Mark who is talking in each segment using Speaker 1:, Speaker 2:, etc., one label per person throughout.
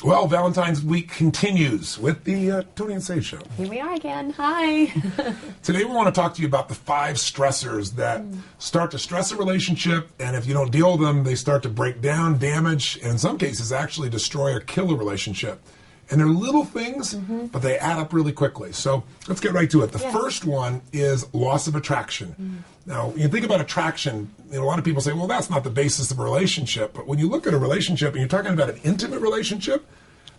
Speaker 1: Well, Valentine's week continues with the Tony and Sage Show.
Speaker 2: Here we are again. Hi.
Speaker 1: Today we want to talk to you about the 5 stressors that start to stress a relationship, and if you don't deal with them, they start to break down, damage, and in some cases actually destroy or kill a relationship. And they're little things, but they add up really quickly. So let's get right to it. The first one is loss of attraction. Now, you think about attraction, a lot of people say, well, that's not the basis of a relationship. But when you look at a relationship and you're talking about an intimate relationship,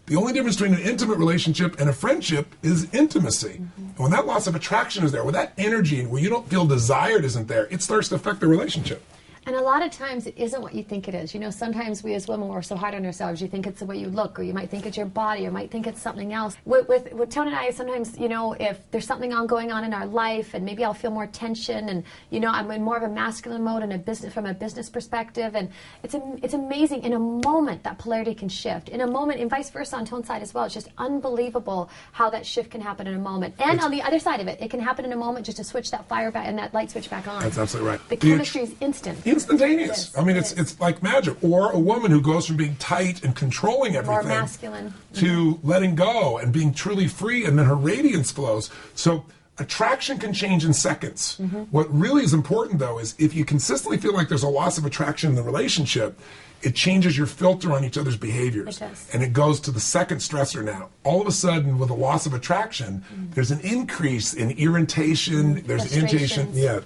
Speaker 1: the only difference between an intimate relationship and a friendship is intimacy. And when that loss of attraction is there, when that energy, where you don't feel desired isn't there, it starts to affect the relationship.
Speaker 2: And a lot of times it isn't what you think it is. You know, sometimes we as women, we're so hard on ourselves. You think it's the way you look, or you might think it's your body, or you might think it's something else. With Tony and I, sometimes, you know, if there's something going on in our life, and maybe I'll feel more tension, and, you know, I'm in more of a masculine mode and from a business perspective, and it's amazing. In a moment, that polarity can shift. In a moment, and vice versa on Tone's side as well. It's just unbelievable how that shift can happen in a moment. And on the other side of it, it can happen in a moment just to switch that fire back and that light switch back on.
Speaker 1: That's absolutely right.
Speaker 2: The chemistry is instant.
Speaker 1: Instantaneous. I mean, it's like magic. Or a woman who goes from being tight and controlling everything
Speaker 2: more masculine
Speaker 1: to letting go and being truly free, and then her radiance flows. So attraction can change in seconds. What really is important, though, is if you consistently feel like there's a loss of attraction in the relationship, it changes your filter on each other's behaviors.
Speaker 2: It does.
Speaker 1: And it goes to the second stressor now. All of a sudden, with a loss of attraction, there's an increase in irritation, there's irritation. Yeah.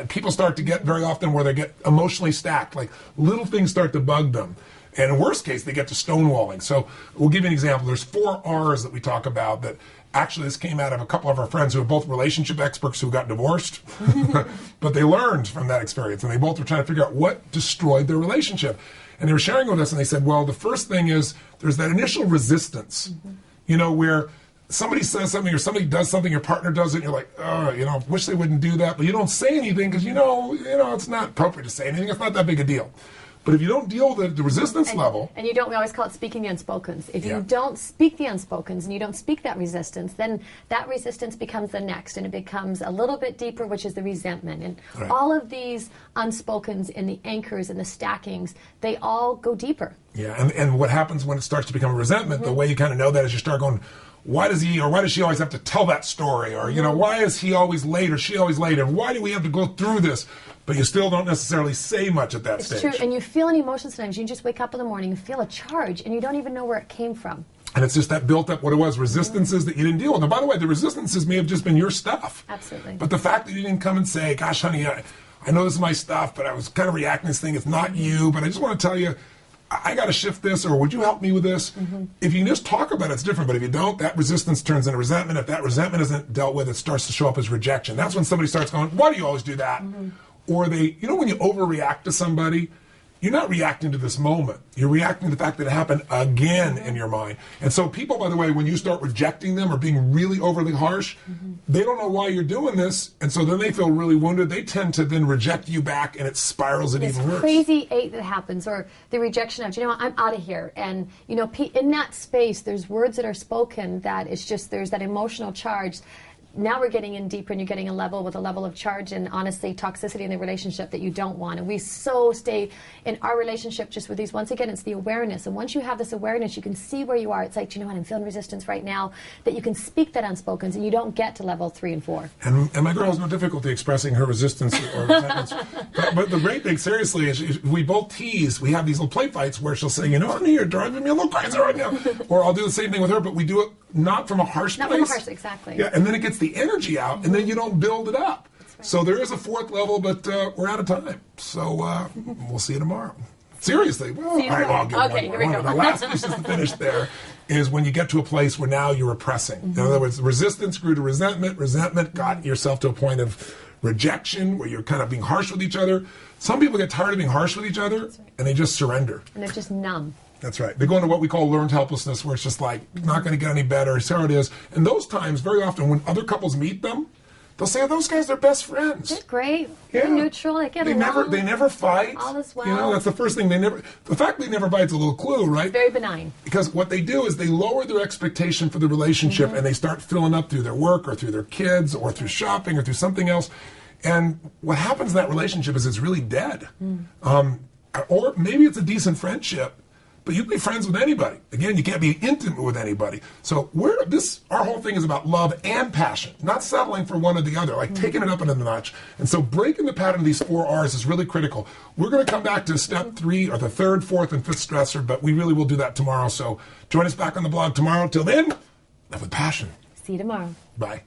Speaker 1: People start to get very often where they get emotionally stacked, like little things start to bug them. And in worst case, they get to stonewalling. So we'll give you an example. There's 4 R's that we talk about that actually this came out of a couple of our friends who are both relationship experts who got divorced, but they learned from that experience, and they both were trying to figure out what destroyed their relationship. And they were sharing with us, and they said, well, the first thing is there's that initial resistance, you know, where somebody says something or somebody does something, your partner does it, and you're like, oh, you know, wish they wouldn't do that, but you don't say anything because you know, it's not appropriate to say anything. It's not that big a deal. But if you don't deal with the resistance level...
Speaker 2: And you don't, we always call it speaking the unspokens. If you don't speak the unspokens and you don't speak that resistance, then that resistance becomes the next, and it becomes a little bit deeper, which is the resentment. And all of these unspokens and the anchors and the stackings, they all go deeper. Yeah,
Speaker 1: and what happens when it starts to become a resentment, the way you kind of know that is you start going, why does he or why does she always have to tell that story? Or, you know, why is he always late or she always late? And why do we have to go through this? But you still don't necessarily say much at that stage.
Speaker 2: It's true, and you feel an emotion sometimes. You just wake up in the morning and feel a charge, and you don't even know where it came from.
Speaker 1: And it's just that built up, what it was, resistances that you didn't deal with. And by the way, the resistances may have just been your stuff.
Speaker 2: Absolutely.
Speaker 1: But the fact that you didn't come and say, gosh, honey, I know this is my stuff, but I was kind of reacting to this thing. It's not you, but I just want to tell you, I got to shift this, or would you help me with this? If you can just talk about it, it's different. But if you don't, that resistance turns into resentment. If that resentment isn't dealt with, it starts to show up as rejection. That's when somebody starts going, why do you always do that? Or they, you know, when you overreact to somebody, you're not reacting to this moment. You're reacting to the fact that it happened again in your mind. And so people, by the way, when you start rejecting them or being really overly harsh, they don't know why you're doing this. And so then they feel really wounded. They tend to then reject you back, and it spirals it even worse.
Speaker 2: Crazy 8 that happens, or the rejection of, you know what, I'm out of here. And, you know, in that space, there's words that are spoken that it's just, there's that emotional charge. Now we're getting in deeper, and you're getting a level of charge and honestly toxicity in the relationship that you don't want. And we so stay in our relationship just with these. Once again, it's the awareness. And once you have this awareness, you can see where you are. It's like, you know what, I'm feeling resistance right now, that you can speak that unspokens, and you don't get to level 3 and 4.
Speaker 1: And my girl has no difficulty expressing her resistance or resentments. But the great thing, seriously, is we both tease. We have these little play fights where she'll say, you know, honey, you're driving me a little crazy right now. Or I'll do the same thing with her, but we do it not from a harsh place.
Speaker 2: Not from a harsh, exactly.
Speaker 1: Yeah, and then it gets the energy out, and then you don't build it up. Right. So there is a 4th level, but we're out of time. So we'll see you tomorrow. Seriously. Well, all right, well, I'll give
Speaker 2: okay,
Speaker 1: one
Speaker 2: here
Speaker 1: more.
Speaker 2: we go.
Speaker 1: The last piece is to finish there is when you get to a place where now you're repressing. In other words, resistance grew to resentment. Resentment got yourself to a point of rejection where you're kind of being harsh with each other. Some people get tired of being harsh with each other, and they just surrender.
Speaker 2: And they're just numb.
Speaker 1: That's right. They go into what we call learned helplessness, where it's just like, not going to get any better. It's how it is. And those times, very often, when other couples meet them, they'll say, oh, those guys, they're best friends.
Speaker 2: They're great. Yeah. They're neutral. They get along.
Speaker 1: They never fight.
Speaker 2: All is well.
Speaker 1: You know, that's the first thing. The fact they never fight is a little clue, right?
Speaker 2: It's very benign.
Speaker 1: Because what they do is they lower their expectation for the relationship, and they start filling up through their work or through their kids or through shopping or through something else. And what happens in that relationship is it's really dead. Or maybe it's a decent friendship, but you can be friends with anybody. Again, you can't be intimate with anybody. So our whole thing is about love and passion, not settling for one or the other, like taking it up another notch. And so breaking the pattern of these 4 R's is really critical. We're going to come back to step 3, or the 3rd, 4th, and 5th stressor, but we really will do that tomorrow. So join us back on the blog tomorrow. Till then, live with passion.
Speaker 2: See you tomorrow.
Speaker 1: Bye.